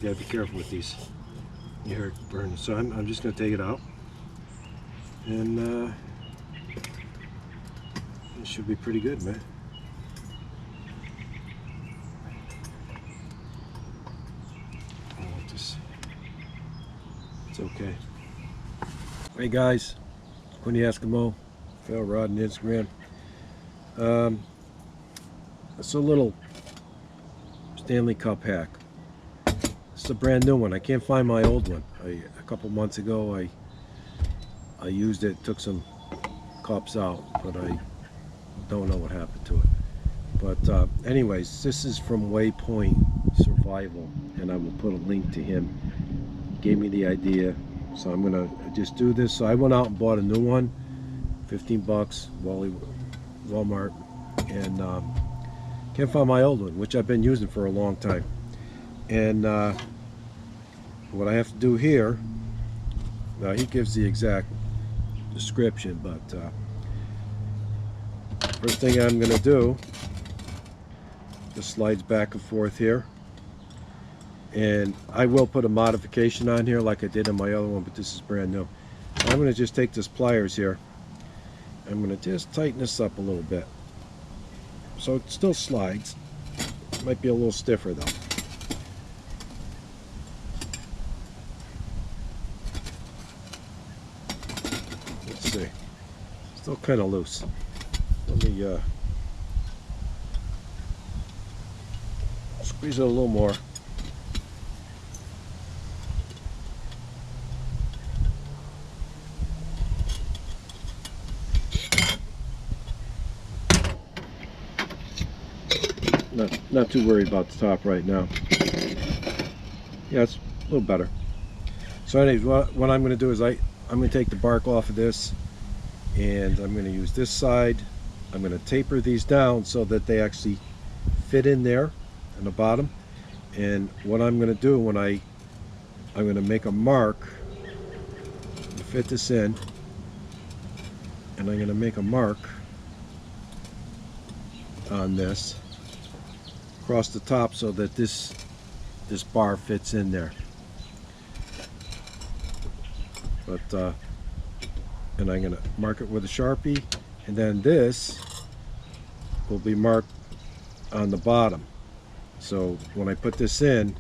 You gotta be careful with these. You hear it burn. So I'm just gonna take it out, and it should be pretty good, man. I want this. It's okay. Hey guys, Quinny Eskimo, Fail Rod, and Instagram. It's a little Stanley Cup hack. It's a brand new one. I can't find my old one. A couple months ago I used it, took some cups out, but I don't know what happened to it. But anyways, this is from Waypoint Survival, and I will put a link to him. He gave me the idea, so I'm gonna just do this. So I went out and bought a new one, 15 bucks, Walmart, and can't find my old one, which I've been using for a long time. And what I have to do here, now he gives the exact description, but first thing I'm going to do, just slides back and forth here, and I will put a modification on here like I did on my other one, but this is brand new. I'm going to just take this pliers here, I'm going to just tighten this up a little bit so it still slides. It might be a little stiffer though. Let's see, still kind of loose. Let me squeeze it a little more. Not too worried about the top right now. Yeah, it's a little better. So anyways, what I'm going to do is I'm going to take the bark off of this, and I'm going to use this side. I'm going to taper these down so that they actually fit in there in the bottom. And what I'm going to do when I'm going to make a mark to fit this in, and I'm going to make a mark on this across the top so that this bar fits in there. But and I'm going to mark it with a Sharpie, and then this will be marked on the bottom. So when I put this in,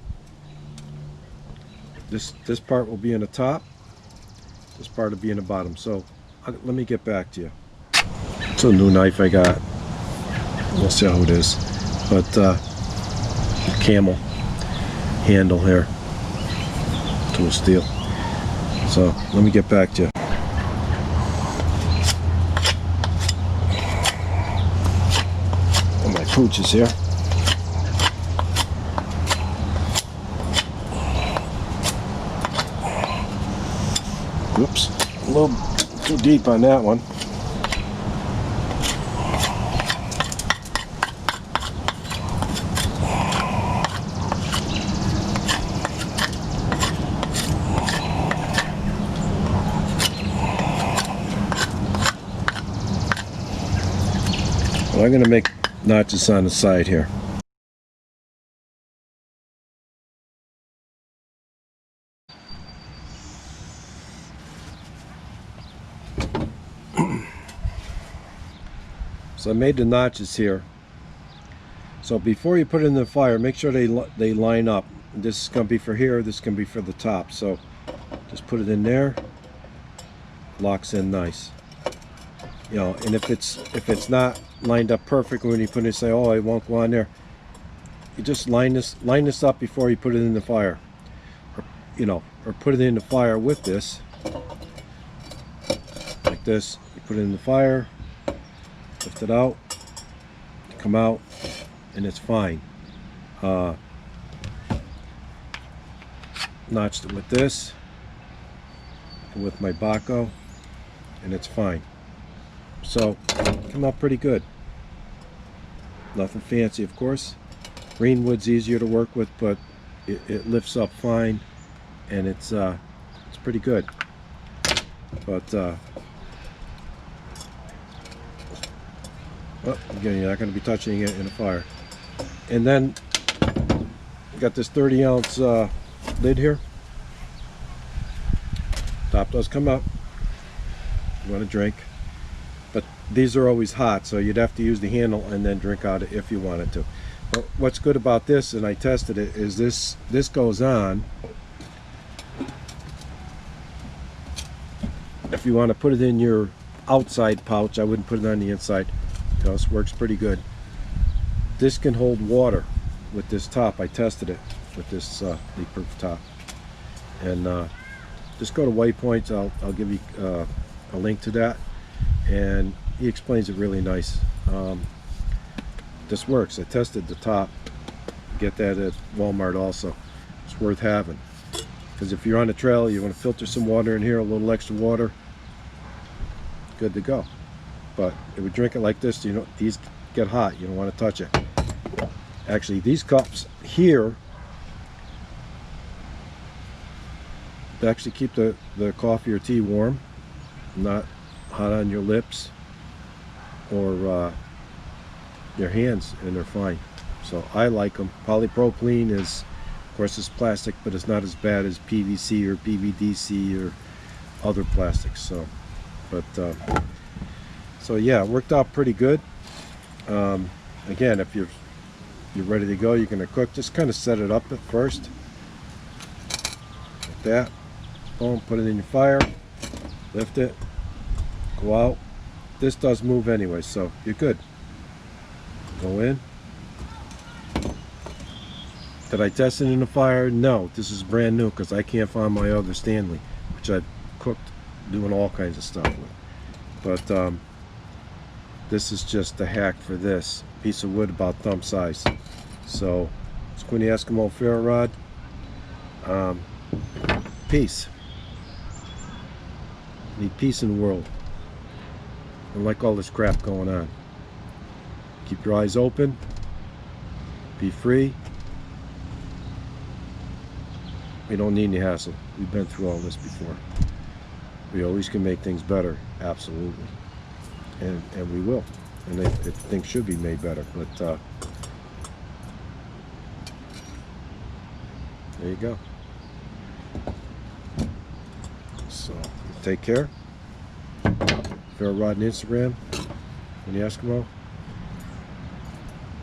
this part will be in the top, this part will be in the bottom. So let me get back to you. It's a new knife I got. We'll see how it is. But camel handle here, tool steel. So let me get back to you. And my pooch is here. Whoops, a little too deep on that one. I'm going to make notches on the side here. So I made the notches here. So before you put it in the fire, make sure they line up. This is going to be for here, this can be for the top. So just put it in there, locks in nice. You know, and if it's not lined up perfectly when you put it, say, oh, it won't go on there. You just line this up before you put it in the fire, or, you know, or put it in the fire with this, like this. You put it in the fire, lift it out, come out, and it's fine. Notched it with this, and with my Baco, and it's fine. So, come out pretty good. Nothing fancy, of course. Green wood's easier to work with, but it lifts up fine, and it's pretty good. But again, you're not going to be touching it in a fire. And then got this 30-ounce lid here. Top does come up. You want to drink, but these are always hot, so you'd have to use the handle and then drink out it if you wanted to. But what's good about this, and I tested it, is this goes on. If you want to put it in your outside pouch, I wouldn't put it on the inside. This works pretty good. This can hold water with this top. I tested it with this leak-proof top. And just go to Waypoints. I'll give you a link to that, and he explains it really nice. This works. I tested the top. Get that at Walmart also. It's worth having, because if you're on the trail, you want to filter some water in here, a little extra water, good to go. But if we drink it like this, you know, these get hot, you don't want to touch it. Actually, these cups here actually keep the coffee or tea warm, not hot on your lips or your hands, and they're fine. So I like them. Polypropylene is, of course, it's plastic, but it's not as bad as PVC or PVDC or other plastics. So, but so yeah, it worked out pretty good. Again, if you're ready to go, you're going to cook, just kind of set it up at first like that. Boom, put it in your fire, lift it, go out. This does move anyway, so you're good. Go in. Did I test it in the fire? No, this is brand new because I can't find my other Stanley, which I've cooked doing all kinds of stuff with. But this is just a hack for this piece of wood, about thumb size. So Squinty Eskimo ferro rod. Peace. Need peace in the world. I don't like all this crap going on. Keep your eyes open. Be free. We don't need any hassle. We've been through all this before. We always can make things better, absolutely. And we will. And things should be made better. But there you go. So take care. Ferro Rod and Instagram and the Eskimo.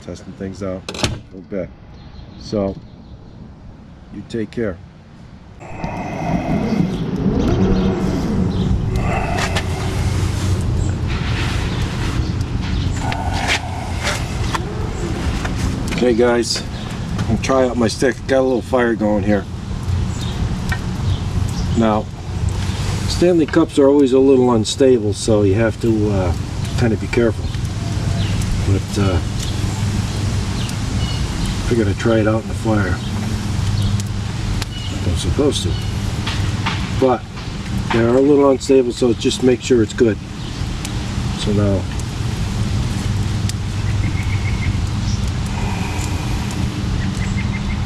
Testing things out a little bit. So you take care. Okay guys, I'm gonna try out my stick. Got a little fire going here. Now, Stanley cups are always a little unstable, so you have to kind of be careful. But figured I'd try it out in the fire. I'm supposed to. But they are a little unstable, so just make sure it's good. So now,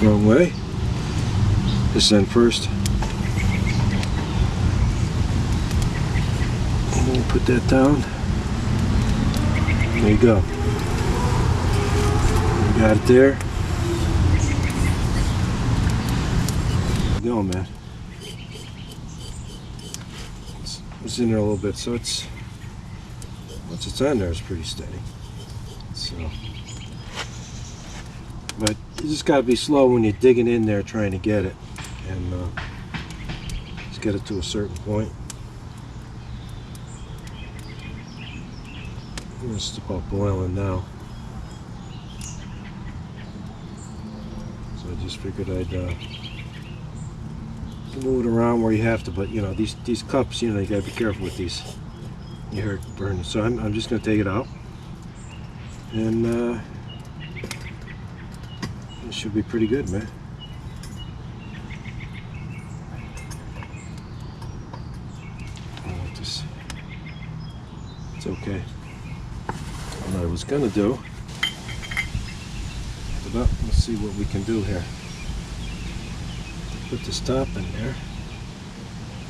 wrong way. This end first. And then put that down. There you go. You got it there. There you go, man. It's in there a little bit, so it's, once it's on there, it's pretty steady. So, but you just got to be slow when you're digging in there trying to get it, and just get it to a certain point. It's about boiling now, so I just figured I'd move it around where you have to. But you know, these cups, you know, you got to be careful with these. You hear it burning, so I'm just going to take it out, and it should be pretty good, man. It's okay. What I was gonna do, but let's see what we can do here. Put this top in there.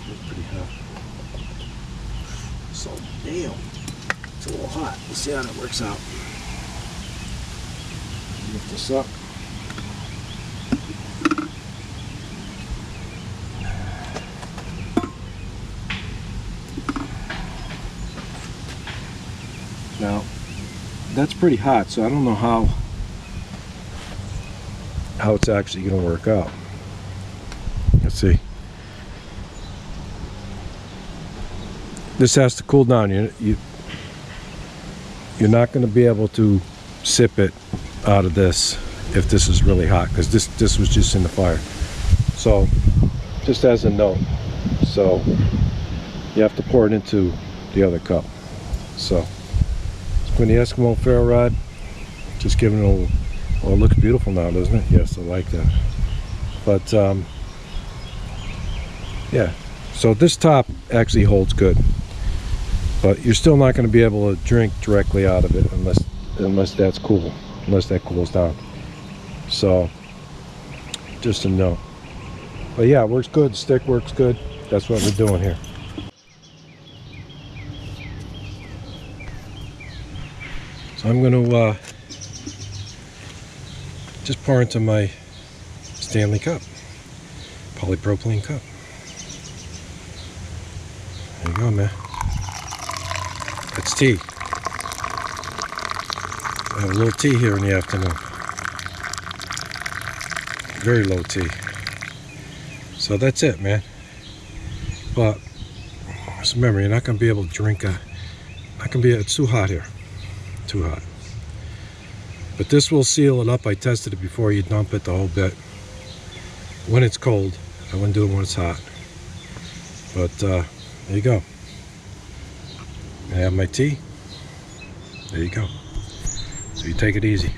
It's pretty hot. So damn, it's a little hot. Let's see how that works out. Lift this up. that's pretty hot, so I don't know how it's actually going to work out. Let's see. This has to cool down. You're not going to be able to sip it out of this if this is really hot, because this was just in the fire. So just as a note, so you have to pour it into the other cup. So when the Eskimo ferro rod, just giving it a little, well, it looks beautiful now, doesn't it? Yes, I like that. But yeah, so this top actually holds good, but you're still not going to be able to drink directly out of it unless that's cool, unless that cools down. So just a note. But yeah, it works good. The stick works good. That's what we're doing here. So I'm going to just pour into my Stanley cup, polypropylene cup. There you go, man. That's tea. I have a little tea here in the afternoon. Very low tea. So that's it, man. But just remember, you're not going to be able to drink it's too hot here. Too hot. But this will seal it up. I tested it before you dump it the whole bit. When it's cold. I wouldn't do it when it's hot. But there you go. I have my tea. There you go. So you take it easy.